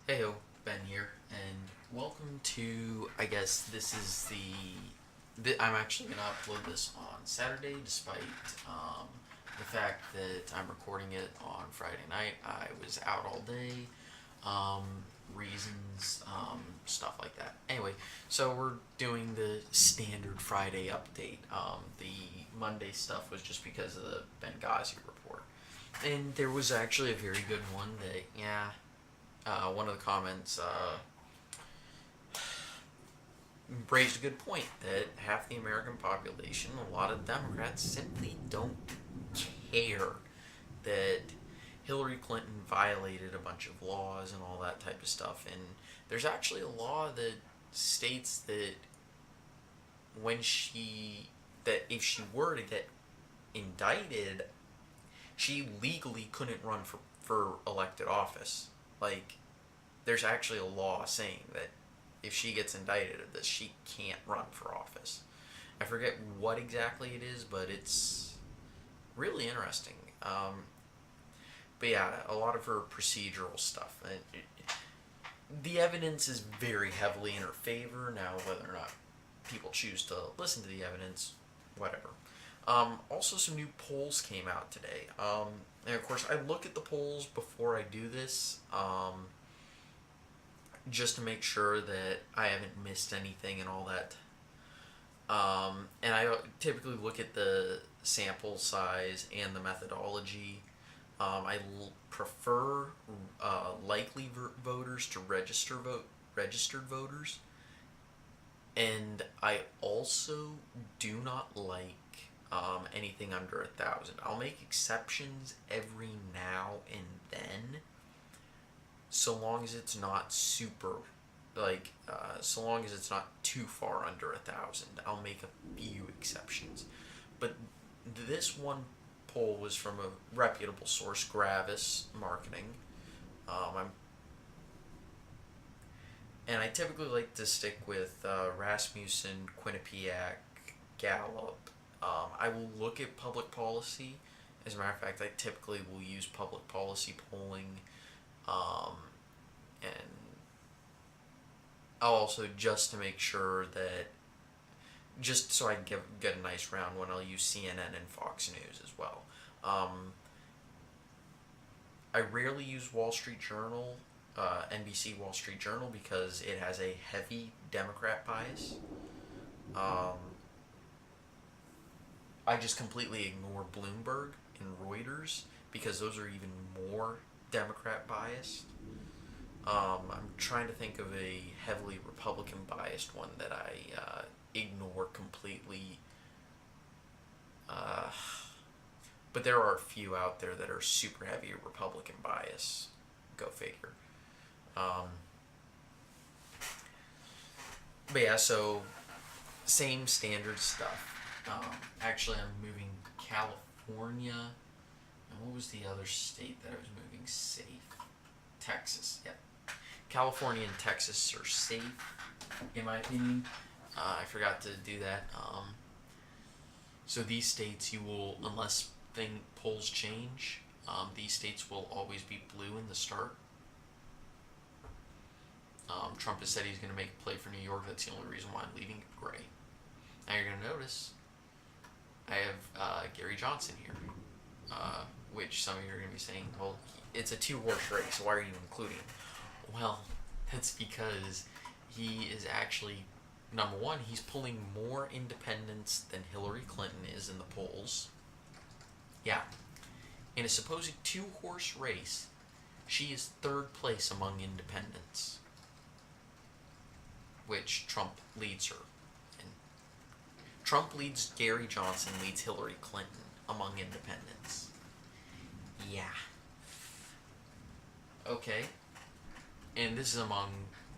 Heyo, Ben here, and welcome to, I guess this is I'm actually going to upload this on Saturday, despite the fact that I'm recording it on Friday night. I was out all day, um, reasons, stuff like that. Anyway, so we're doing the standard Friday update. The Monday stuff was just because of the Benghazi report. And there was actually a very good one that, yeah, one of the comments raised a good point that half the American population, a lot of Democrats, simply don't care that Hillary Clinton violated a bunch of laws and all that type of stuff. And there's actually a law that states that if she were to get indicted, she legally couldn't run for elected office. Like, there's actually a law saying that if she gets indicted, that she can't run for office. I forget what exactly it is, but it's really interesting. But yeah, a lot of her procedural stuff. The evidence is very heavily in her favor. Now, whether or not people choose to listen to the evidence, whatever. Also, some new polls came out today. And of course, I look at the polls before I do this. Just to make sure that I haven't missed anything and all that. And I typically look at the sample size and the methodology. I prefer likely voters to registered voters, and I also do not like anything under 1,000. I'll make exceptions every now and then, so long as it's not super, so long as it's not too far under 1,000, I'll make a few exceptions. But this one poll was from a reputable source, Gravis Marketing. I'm and I typically like to stick with Rasmussen, Quinnipiac, Gallup. I will look at public policy. As a matter of fact, I typically will use public policy polling, um, and I'll also, just to make sure that, just so I can get a nice round one, I'll use CNN and Fox News as well. I rarely use Wall Street Journal, NBC Wall Street Journal, because it has a heavy Democrat bias. Um, I just completely ignore Bloomberg and Reuters because those are even more Democrat biased. I'm trying to think of a heavily Republican biased one that I ignore completely. Uh, but there are a few out there that are super heavy Republican bias. Go figure. Um, but yeah, so same standard stuff. Actually, I'm moving California. And what was the other state that I was moving safe? Texas. Yeah. California and Texas are safe, in my opinion. I forgot to do that. So these states, you will, unless polls change, these states will always be blue in the start. Trump has said he's going to make a play for New York. That's the only reason why I'm leaving it gray. Now you're going to notice I have Gary Johnson here, which some of you are going to be saying, well, it's a two-horse race, so why are you including him? Well, that's because he is actually, number one, he's pulling more independents than Hillary Clinton is in the polls. Yeah. In a supposed two-horse race, she is third place among independents, which Trump leads her. And Trump leads Gary Johnson, leads Hillary Clinton among independents. Yeah. Okay. And this is among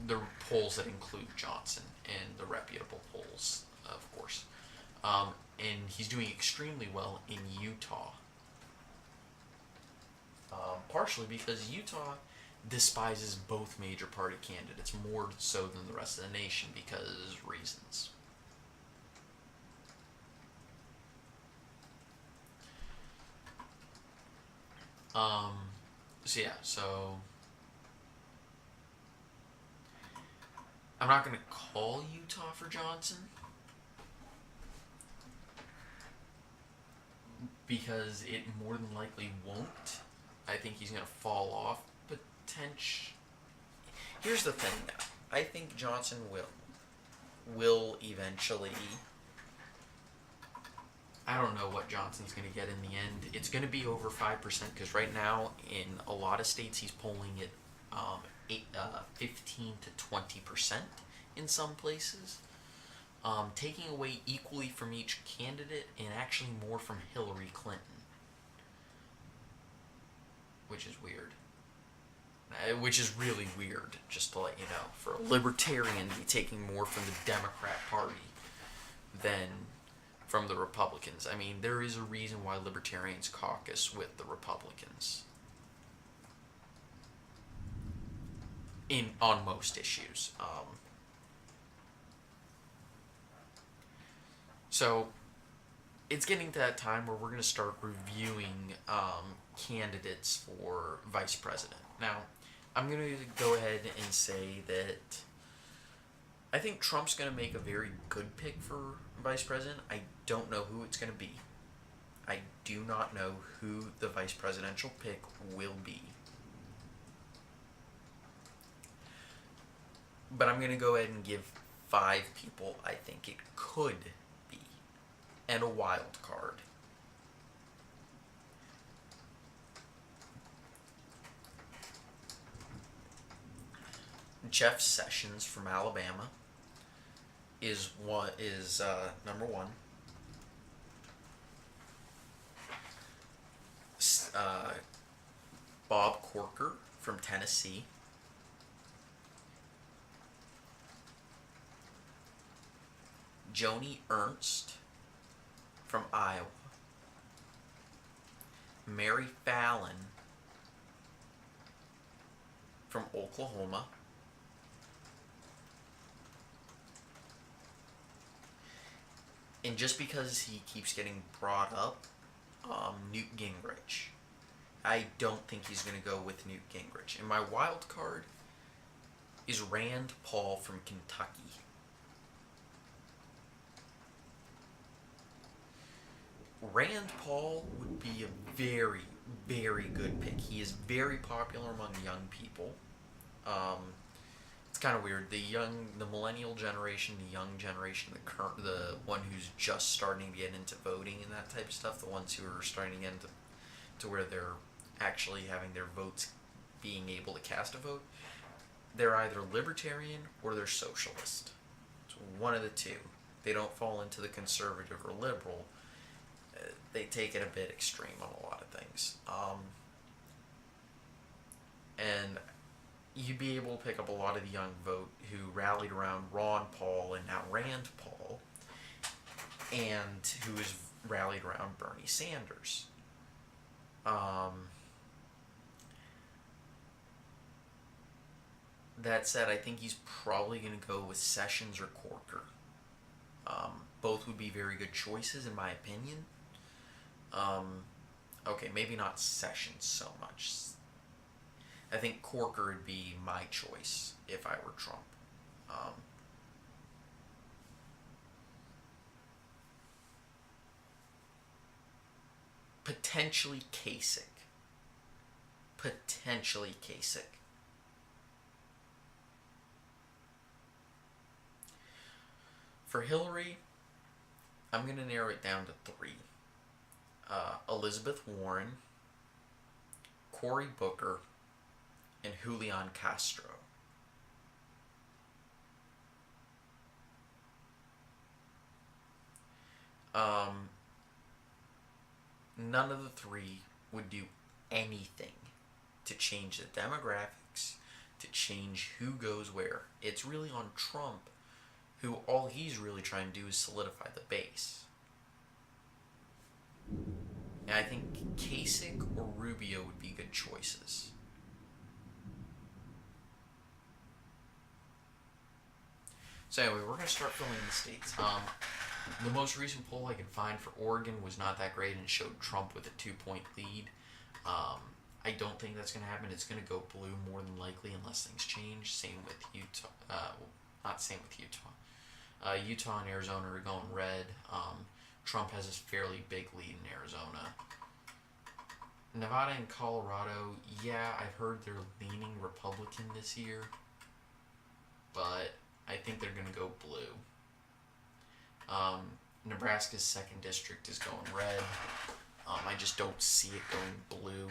the polls that include Johnson and the reputable polls, of course. And he's doing extremely well in Utah. Partially because Utah despises both major party candidates more so than the rest of the nation because reasons. Um, so yeah, so I'm not going to call Utah for Johnson because it more than likely won't. I think he's going to fall off. Here's the thing, though. I think Johnson will eventually. I don't know what Johnson's going to get in the end. It's going to be over 5% because right now in a lot of states he's polling at 15 to 20% in some places, taking away equally from each candidate and actually more from Hillary Clinton, which is weird. Which is really weird, just to let you know, for a libertarian to be taking more from the Democrat Party than from the Republicans. I mean, there is a reason why libertarians caucus with the Republicans on most issues. So it's getting to that time where we're going to start reviewing candidates for vice president. Now, I'm going to go ahead and say that I think Trump's going to make a very good pick for vice president. I don't know who it's going to be. I do not know who the vice presidential pick will be. But I'm going to go ahead and give 5 people I think it could be, and a wild card. Jeff Sessions from Alabama is number 1. Bob Corker from Tennessee. Joni Ernst from Iowa. Mary Fallon from Oklahoma. And just because he keeps getting brought up, Newt Gingrich. I don't think he's going to go with Newt Gingrich. And my wild card is Rand Paul from Kentucky. Rand Paul would be a very, very good pick. He is very popular among young people. It's kind of weird. The millennial generation, the young generation, the one who's just starting to get into voting and that type of stuff, the ones who are starting to get into to where they're actually having their votes being able to cast a vote, they're either libertarian or they're socialist. It's one of the two. They don't fall into the conservative or liberal. They take it a bit extreme on a lot of things. And you'd be able to pick up a lot of the young vote who rallied around Ron Paul and now Rand Paul, and who has rallied around Bernie Sanders. That said, I think he's probably going to go with Sessions or Corker. Both would be very good choices in my opinion. Okay, maybe not Sessions so much. I think Corker would be my choice if I were Trump. Potentially Kasich. For Hillary, I'm going to narrow it down to 3. Elizabeth Warren, Cory Booker, and Julian Castro. None of the 3 would do anything to change the demographics, to change who goes where. It's really on Trump, who all he's really trying to do is solidify the base. And I think Kasich or Rubio would be good choices. So anyway, we're going to start filling in the states. The most recent poll I could find for Oregon was not that great and showed Trump with a 2-point lead. I don't think that's going to happen. It's going to go blue more than likely unless things change. Same with Utah. Not same with Utah. Utah and Arizona are going red. Trump has a fairly big lead in Arizona. Nevada and Colorado, yeah, I've heard they're leaning Republican this year, but I think they're going to go blue. Nebraska's 2nd district is going red. I just don't see it going blue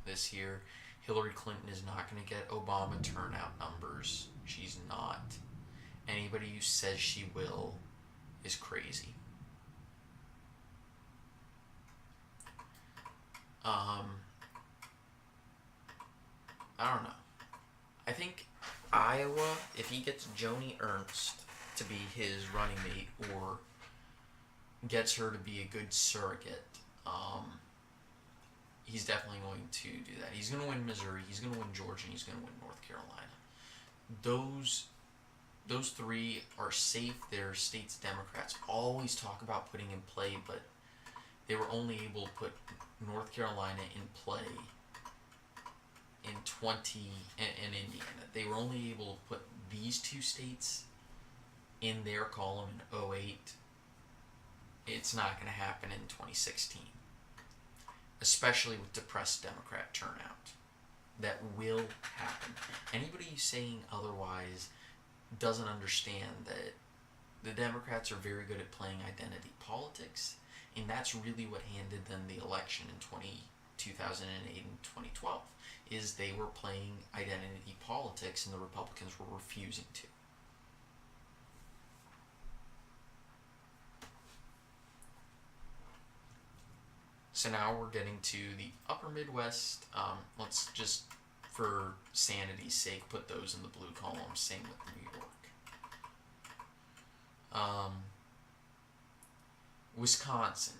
this year. Hillary Clinton is not going to get Obama turnout numbers. She's not. Anybody who says she will is crazy. I don't know. I think Iowa, if he gets Joni Ernst to be his running mate or gets her to be a good surrogate, he's definitely going to do that. He's going to win Missouri, he's going to win Georgia, and he's going to win North Carolina. Those 3 are safe. They're states Democrats always talk about putting in play, but they were only able to put North Carolina in play in Indiana. They were only able to put these 2 states in their column in 2008. It's not going to happen in 2016, especially with depressed Democrat turnout. That will happen. Anybody saying otherwise doesn't understand that the Democrats are very good at playing identity politics, and that's really what handed them the election in 2008 and 2012, is they were playing identity politics and the Republicans were refusing to. So now we're getting to the upper Midwest. Let's just, for sanity's sake, put those in the blue column. Same with New York. Wisconsin.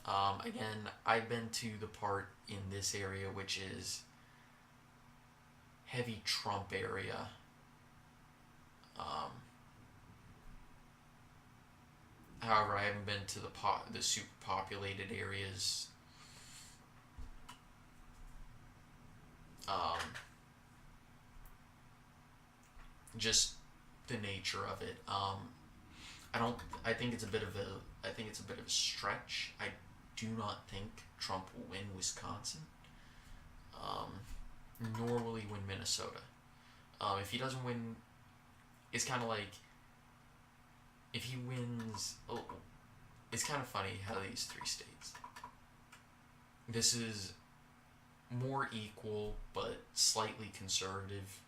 Again, I've been to the part in this area which is heavy Trump area. However, I haven't been to the super populated areas. Just the nature of it. I think it's a bit of a stretch. I do not think Trump will win Wisconsin. Nor will he win Minnesota. If he doesn't win, it's kind of like, if he wins, it's kind of funny how these 3 states. This is more equal, but slightly conservative.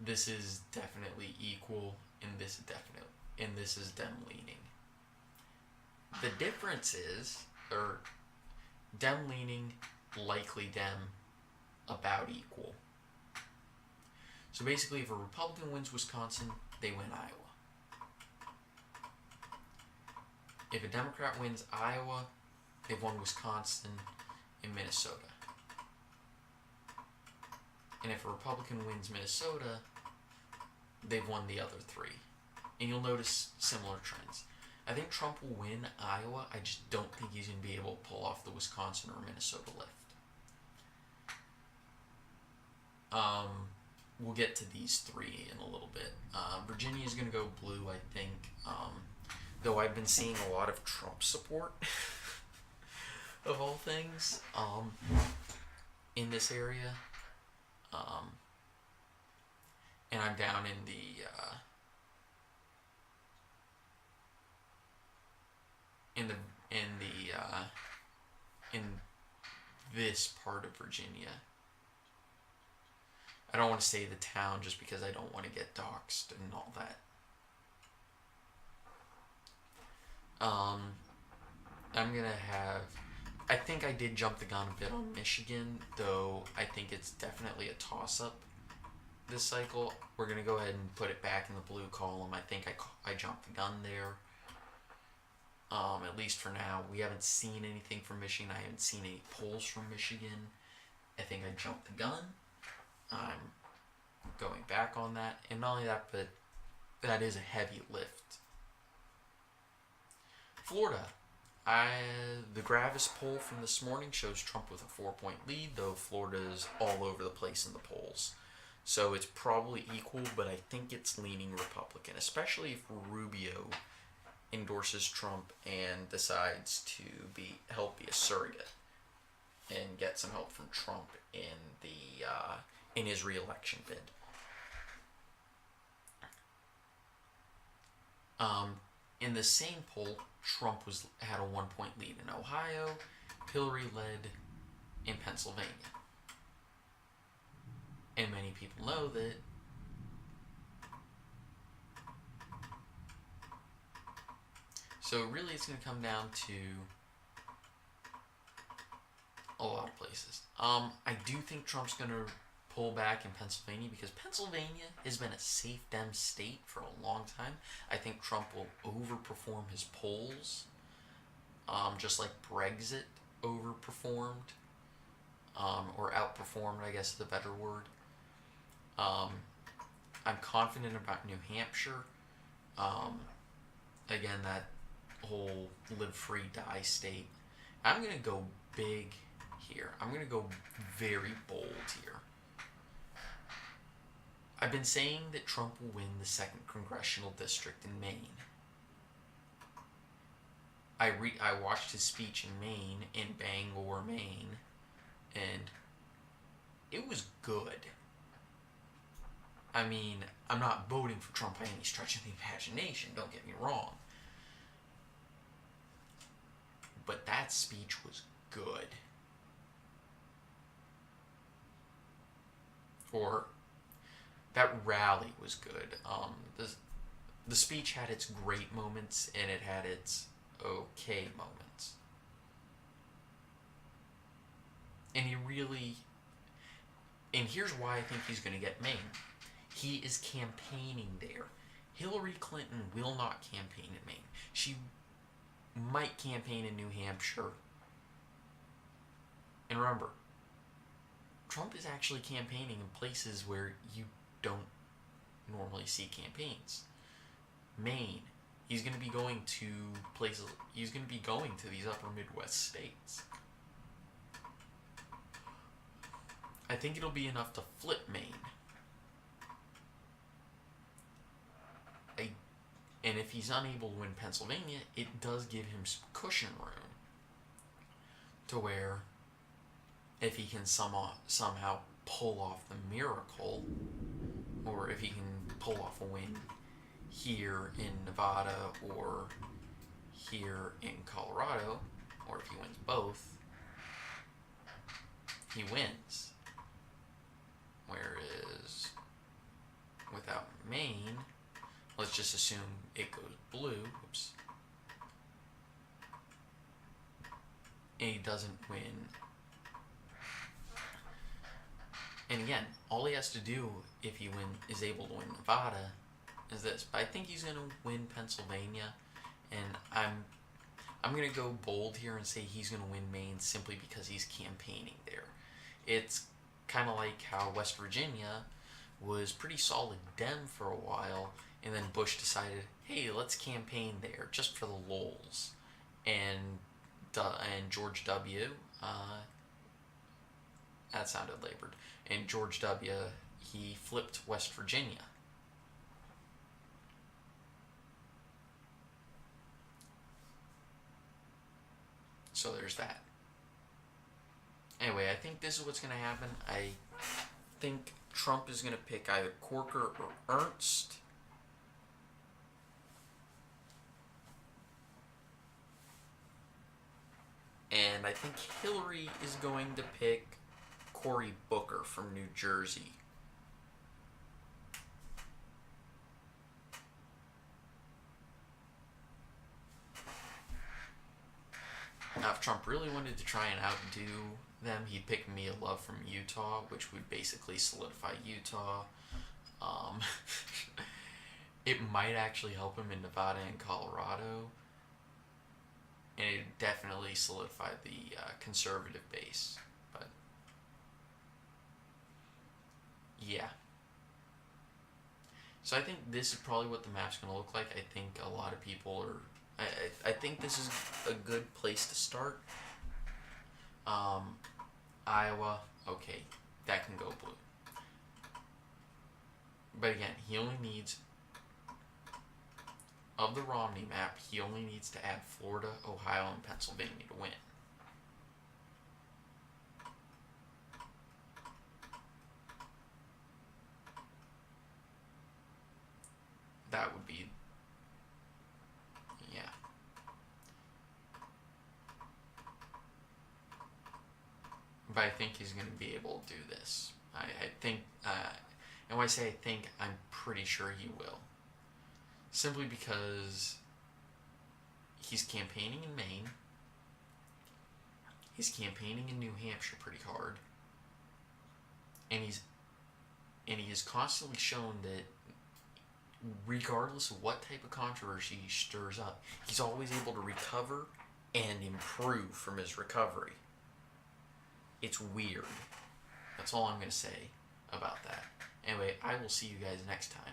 This is definitely equal, and this is dem leaning. The difference is, dem leaning, likely dem, about equal. So basically, if a Republican wins Wisconsin, they win Iowa. If a Democrat wins Iowa, they've won Wisconsin and Minnesota. And if a Republican wins Minnesota, they've won the other 3. And you'll notice similar trends. I think Trump will win Iowa. I just don't think he's going to be able to pull off the Wisconsin or Minnesota lift. We'll get to these 3 in a little bit. Virginia is going to go blue, I think. Though I've been seeing a lot of Trump support, of all things, in this area. And I'm down in this part of Virginia. I don't want to say the town just because I don't want to get doxxed and all that. I think I did jump the gun a bit on Michigan, though I think it's definitely a toss-up this cycle. We're going to go ahead and put it back in the blue column. I think I jumped the gun there. At least for now. We haven't seen anything from Michigan. I haven't seen any polls from Michigan. I think I jumped the gun. I'm going back on that. And not only that, but that is a heavy lift. Florida. The Gravis poll from this morning shows Trump with a 4-point lead, though Florida's all over the place in the polls. So it's probably equal, but I think it's leaning Republican, especially if Rubio endorses Trump and decides to help be a surrogate and get some help from Trump in his re-election bid. In the same poll, Trump had a 1-point lead in Ohio. Hillary led in Pennsylvania. And many people know that so really it's going to come down to a lot of places. I do think Trump's going to pull back in Pennsylvania because Pennsylvania has been a safe Dem state for a long time. I think Trump will overperform his polls, just like Brexit overperformed, or outperformed, I guess is the better word. I'm confident about New Hampshire. Again, that whole live free die state. I'm going to go big here. I'm going to go very bold here. I've been saying that Trump will win the 2nd congressional district in Maine. I watched his speech in Maine, in Bangor, Maine, and it was good. I mean, I'm not voting for Trump by any stretch of the imagination, don't get me wrong. But that speech was good. Or that rally was good. The speech had its great moments and it had its okay moments. And here's why I think he's going to get Maine. He is campaigning there. Hillary Clinton will not campaign in Maine. She might campaign in New Hampshire. And remember, Trump is actually campaigning in places where you don't normally see campaigns. Maine. He's going to be going to places. He's going to be going to these upper Midwest states. I think it'll be enough to flip Maine. And if he's unable to win Pennsylvania, it does give him some cushion room to where if he can somehow pull off the miracle, or if he can pull off a win here in Nevada or here in Colorado, or if he wins both, he wins. Whereas without Maine, let's just assume it goes blue. Oops. And he doesn't win. And again, all he has to do if he is able to win Nevada is this. But I think he's going to win Pennsylvania. And I'm going to go bold here and say he's going to win Maine simply because he's campaigning there. It's kind of like how West Virginia was pretty solid Dem for a while, and then Bush decided, hey, let's campaign there just for the lulz. And George W. That sounded labored. And George W. he flipped West Virginia. So there's that. Anyway, I think this is what's going to happen. I think Trump is going to pick either Corker or Ernst. And I think Hillary is going to pick Cory Booker from New Jersey. Now, if Trump really wanted to try and outdo them, he'd pick Mia Love from Utah, which would basically solidify Utah. It might actually help him in Nevada and Colorado. And it definitely solidified the conservative base. But, yeah. So I think this is probably what the map's going to look like. I think a lot of people are... I think this is a good place to start. Iowa, okay, that can go blue. But again, he only needs, of the Romney map, he only needs to add Florida, Ohio, and Pennsylvania to win. That would be, yeah. But I think he's going to be able to do this. I think, and when I say I think, I'm pretty sure he will. Simply because he's campaigning in Maine. He's campaigning in New Hampshire pretty hard. And he has constantly shown that regardless of what type of controversy he stirs up, he's always able to recover and improve from his recovery. It's weird. That's all I'm going to say about that. Anyway, I will see you guys next time.